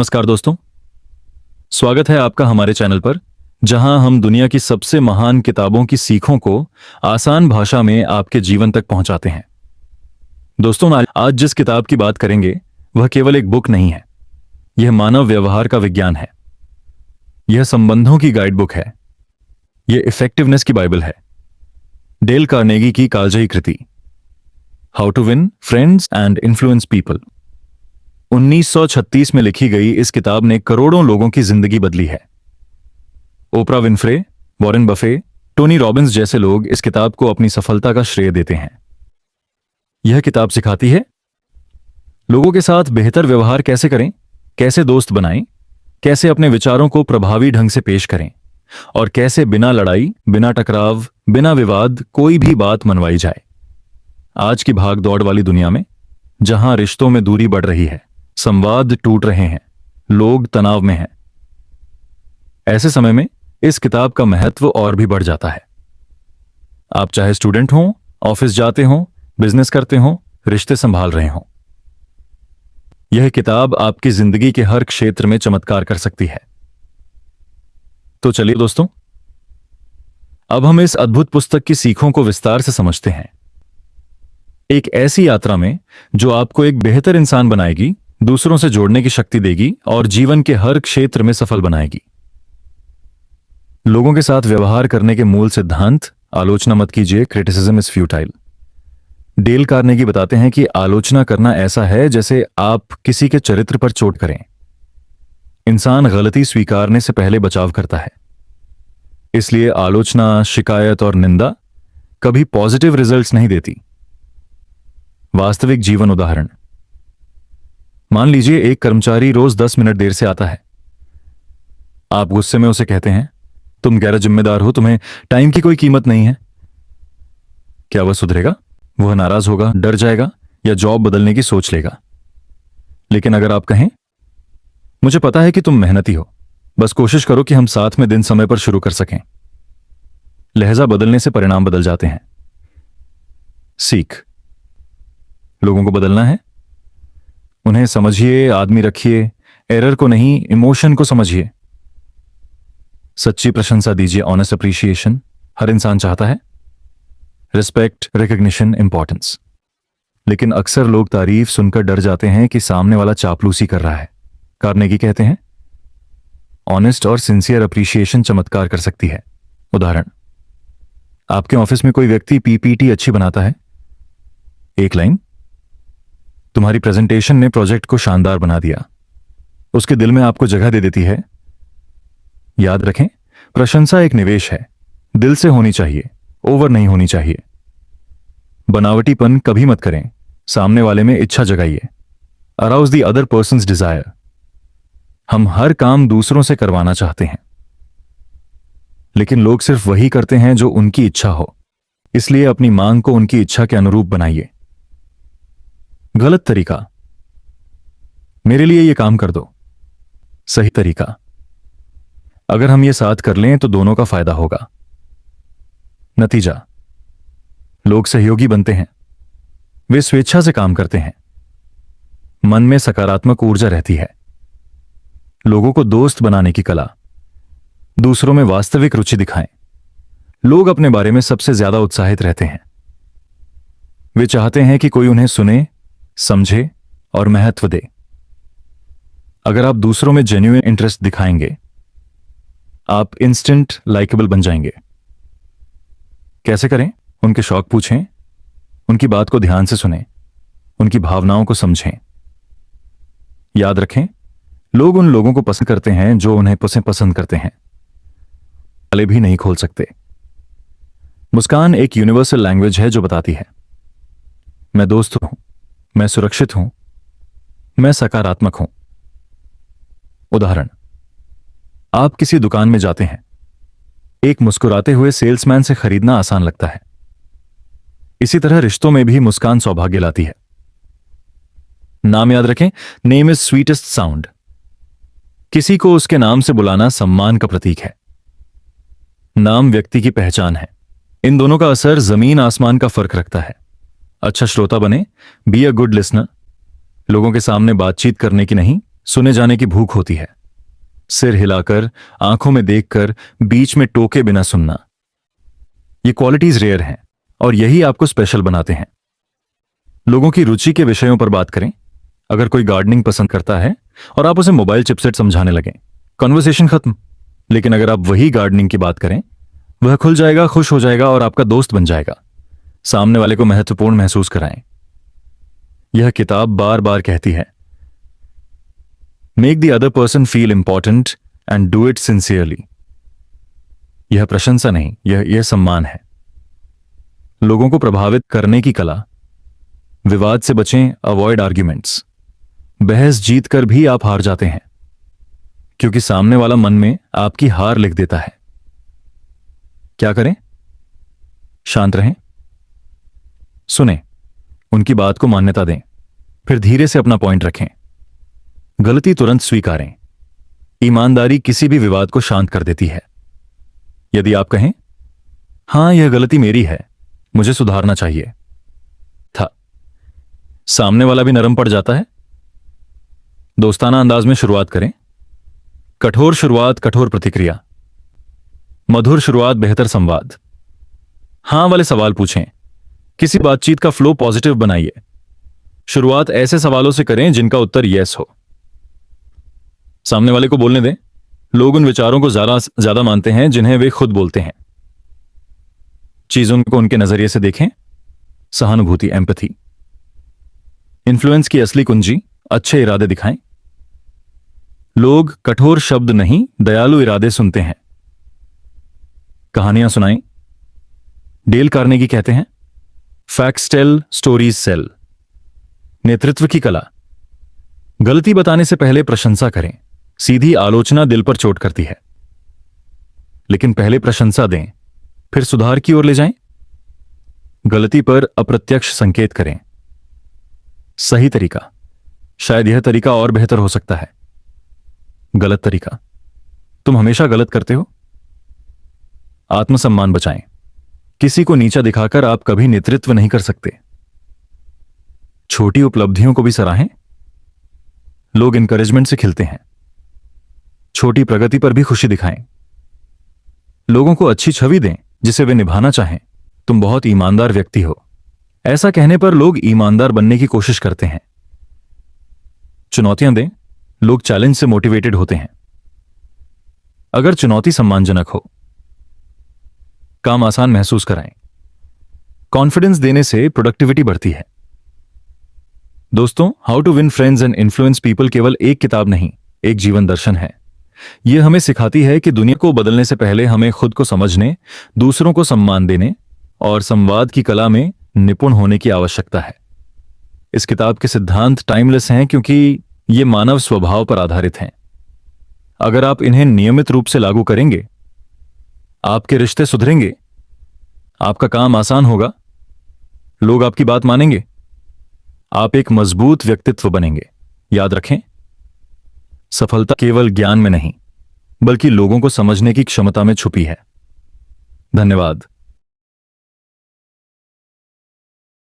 नमस्कार दोस्तों, स्वागत है आपका हमारे चैनल पर, जहां हम दुनिया की सबसे महान किताबों की सीखों को आसान भाषा में आपके जीवन तक पहुंचाते हैं। दोस्तों, आज जिस किताब की बात करेंगे वह केवल एक बुक नहीं है। यह मानव व्यवहार का विज्ञान है। यह संबंधों की गाइड बुक है। यह इफेक्टिवनेस की बाइबल है। डेल कार्नेगी की कालजयी कृति, how to win friends and influence people. 1936 में लिखी गई इस किताब ने करोड़ों लोगों की जिंदगी बदली है। Oprah Winfrey, Warren Buffett, Tony Robbins जैसे लोग इस किताब को अपनी सफलता का श्रेय देते हैं। यह किताब सिखाती है लोगों के साथ बेहतर व्यवहार कैसे करें, कैसे दोस्त बनाएं, कैसे अपने विचारों को प्रभावी ढंग से पेश करें और कैसे बिना लड़ाई, बिना टकराव, बिना विवाद कोई भी बात मनवाई जाए। आज की भाग दौड़ वाली दुनिया में, जहां रिश्तों में दूरी बढ़ रही है, संवाद टूट रहे हैं, लोग तनाव में हैं, ऐसे समय में इस किताब का महत्व और भी बढ़ जाता है। आप चाहे स्टूडेंट हों, ऑफिस जाते हों, बिजनेस करते हों, रिश्ते संभाल रहे हों, यह किताब आपकी जिंदगी के हर क्षेत्र में चमत्कार कर सकती है। तो चलिए दोस्तों, अब हम इस अद्भुत पुस्तक की सीखों को विस्तार से समझते हैं। एक ऐसी यात्रा में जो आपको एक बेहतर इंसान बनाएगी, दूसरों से जोड़ने की शक्ति देगी और जीवन के हर क्षेत्र में सफल बनाएगी। लोगों के साथ व्यवहार करने के मूल सिद्धांत, आलोचना मत कीजिए, criticism is futile. Dale Carnegie बताते हैं कि आलोचना करना ऐसा है जैसे आप किसी के चरित्र पर चोट करें। इंसान गलती स्वीकारने से पहले बचाव करता है। इसलिए आलोचना, शिकायत और निंदा कभी पॉजिटिव रिजल्ट्स नहीं देती। वास्तविक जीवन उदाहरण, मान लीजिए एक कर्मचारी रोज 10 मिनट देर से आता है। आप गुस्से में उसे कहते हैं, तुम गैर जिम्मेदार हो, तुम्हें टाइम की कोई कीमत नहीं है। क्या वह सुधरेगा? वह नाराज होगा, डर जाएगा या जॉब बदलने की सोच लेगा। लेकिन अगर आप कहें, मुझे पता है कि तुम मेहनती हो, बस कोशिश करो कि हम साथ में दिन समय पर शुरू कर सकें, लहजा बदलने से परिणाम बदल जाते हैं। सीख, लोगों को बदलना है, उन्हें समझिए, आदमी रखिए, एरर को नहीं, इमोशन को समझिए। सच्ची प्रशंसा दीजिए, ऑनेस्ट अप्रिशिएशन हर इंसान चाहता है। Respect, recognition, importance. लेकिन अक्सर लोग तारीफ सुनकर डर जाते हैं कि सामने वाला चापलूसी कर रहा है। कार्नेगी कहते हैं, ऑनेस्ट और सिंसियर अप्रिशिएशन चमत्कार कर सकती है। उदाहरण, आपके ऑफिस में कोई व्यक्ति पीपीटी अच्छी बनाता है। एक लाइन, तुम्हारी प्रेजेंटेशन ने प्रोजेक्ट को शानदार बना दिया, उसके दिल में आपको जगह दे देती है। याद रखें, प्रशंसा एक निवेश है, दिल से होनी चाहिए, ओवर नहीं होनी चाहिए। बनावटीपन कभी मत करें, सामने वाले में इच्छा जगाइए। Arouse the other person's desire. हम हर काम दूसरों से करवाना चाहते हैं, लेकिन लोग सिर्फ वही करते हैं जो उनकी इच्छा हो। इसलिए अपनी मांग को उनकी इच्छा के अनुरूप बनाइए। गलत तरीका, मेरे लिए यह काम कर दो। सही तरीका, अगर हम ये साथ कर लें तो दोनों का फायदा होगा। नतीजा, लोग सहयोगी बनते हैं, वे स्वेच्छा से काम करते हैं, मन में सकारात्मक ऊर्जा रहती है। लोगों को दोस्त बनाने की कला, दूसरों में वास्तविक रुचि दिखाएं। लोग अपने बारे में सबसे ज्यादा उत्साहित रहते हैं। वे चाहते हैं कि कोई उन्हें सुने, समझे और महत्व दे। अगर आप दूसरों में जेन्युइन इंटरेस्ट दिखाएंगे, आप इंस्टेंट लाइकेबल बन जाएंगे। कैसे करें? उनके शौक पूछें, उनकी बात को ध्यान से सुनें, उनकी भावनाओं को समझें। याद रखें, लोग उन लोगों को पसंद करते हैं जो उन्हें पसंद करते हैं। ताले भी नहीं खोल सकते। मुस्कान एक यूनिवर्सल लैंग्वेज है जो बताती है, मैं दोस्त हूं, मैं सुरक्षित हूं, मैं सकारात्मक हूं। उदाहरण, आप किसी दुकान में जाते हैं। एक मुस्कुराते हुए सेल्समैन से खरीदना आसान लगता है। इसी तरह रिश्तों में भी मुस्कान सौभाग्य लाती है। नाम याद रखें, नेम इज स्वीटेस्ट साउंड। किसी को उसके नाम से बुलाना सम्मान का प्रतीक है। नाम व्यक्ति की पहचान है। इन दोनों का असर जमीन आसमान का फर्क रखता है। अच्छा श्रोता बने, बी अ गुड लिसनर। लोगों के सामने बातचीत करने की नहीं, सुने जाने की भूख होती है। सिर हिलाकर, आंखों में देखकर, बीच में टोके बिना सुनना। ये क्वालिटीज रेयर हैं और यही आपको स्पेशल बनाते हैं। लोगों की रुचि के विषयों पर बात करें। अगर कोई गार्डनिंग पसंद करता है और आप उसे मोबाइल चिपसेट समझाने लगें, कन्वर्सेशन खत्म। लेकिन अगर आप वही गार्डनिंग की बात करें, वह खुल जाएगा, खुश हो जाएगा और आपका दोस्त बन जाएगा। सामने वाले को महत्वपूर्ण महसूस कराएं। यह किताब बार बार कहती है, make the other person feel important and do it sincerely. यह प्रशंसा नहीं, यह सम्मान है। लोगों को प्रभावित करने की कला। विवाद से बचें, अवॉइड आर्ग्यूमेंट्स। बहस जीत कर भी आप हार जाते हैं, क्योंकि सामने वाला मन में आपकी हार लिख देता है। क्या करें? शांत रहें, सुने, उनकी बात को मान्यता दें, फिर धीरे से अपना पॉइंट रखें। गलती तुरंत स्वीकारें। ईमानदारी किसी भी विवाद को शांत कर देती है। यदि आप कहें, हां यह गलती मेरी है, मुझे सुधारना चाहिए था, सामने वाला भी नरम पड़ जाता है। दोस्ताना अंदाज में शुरुआत करें। कठोर शुरुआत, कठोर प्रतिक्रिया। मधुर शुरुआत, बेहतर संवाद। हां वाले सवाल पूछें। किसी बातचीत का फ्लो पॉजिटिव बनाइए। शुरुआत ऐसे सवालों से करें जिनका उत्तर यस हो। सामने वाले को बोलने दें। लोग उन विचारों को ज्यादा मानते हैं जिन्हें वे खुद बोलते हैं। चीजों को उनके नजरिए से देखें। सहानुभूति, एम्पैथी। इन्फ्लुएंस की असली कुंजी, अच्छे इरादे दिखाएं। लोग कठोर शब्द नहीं, दयालु इरादे सुनते हैं। कहानियां सुनाएं। डेल कार्नेगी कहते हैं, फैक्ट्स टेल, स्टोरीज सेल। नेतृत्व की कला। गलती बताने से पहले प्रशंसा करें। सीधी आलोचना दिल पर चोट करती है। लेकिन पहले प्रशंसा दें, फिर सुधार की ओर ले जाएं। गलती पर अप्रत्यक्ष संकेत करें। सही तरीका। शायद यह तरीका और बेहतर हो सकता है। गलत तरीका। तुम हमेशा गलत करते हो। आत्मसम्मान बचाएं। किसी को नीचा दिखाकर आप कभी नेतृत्व नहीं कर सकते। छोटी उपलब्धियों को भी सराहें। लोग इंकरेजमेंट से खिलते हैं। छोटी प्रगति पर भी खुशी दिखाएं। लोगों को अच्छी छवि दें जिसे वे निभाना चाहें। तुम बहुत ईमानदार व्यक्ति हो। ऐसा कहने पर लोग ईमानदार बनने की कोशिश करते हैं। चुनौतियां दें। लोग चैलेंज से मोटिवेटेड होते हैं। अगर चुनौती सम्मानजनक हो, काम आसान महसूस कराएं। कॉन्फिडेंस देने से प्रोडक्टिविटी बढ़ती है। दोस्तों, how to win friends and influence people केवल एक किताब नहीं, एक जीवन दर्शन है। यह हमें सिखाती है कि दुनिया को बदलने से पहले हमें खुद को समझने, दूसरों को सम्मान देने और संवाद की कला में निपुण होने की आवश्यकता है। इस किताब के सिद्धांत टाइमलेस हैं क्योंकि ये मानव स्वभाव पर आधारित हैं। अगर आप इन्हें नियमित रूप से लागू करेंगे, आपके रिश्ते सुधरेंगे, आपका काम आसान होगा, लोग आपकी बात मानेंगे, आप एक मजबूत व्यक्तित्व बनेंगे। याद रखें, सफलता केवल ज्ञान में नहीं, बल्कि लोगों को समझने की क्षमता में छुपी है। धन्यवाद।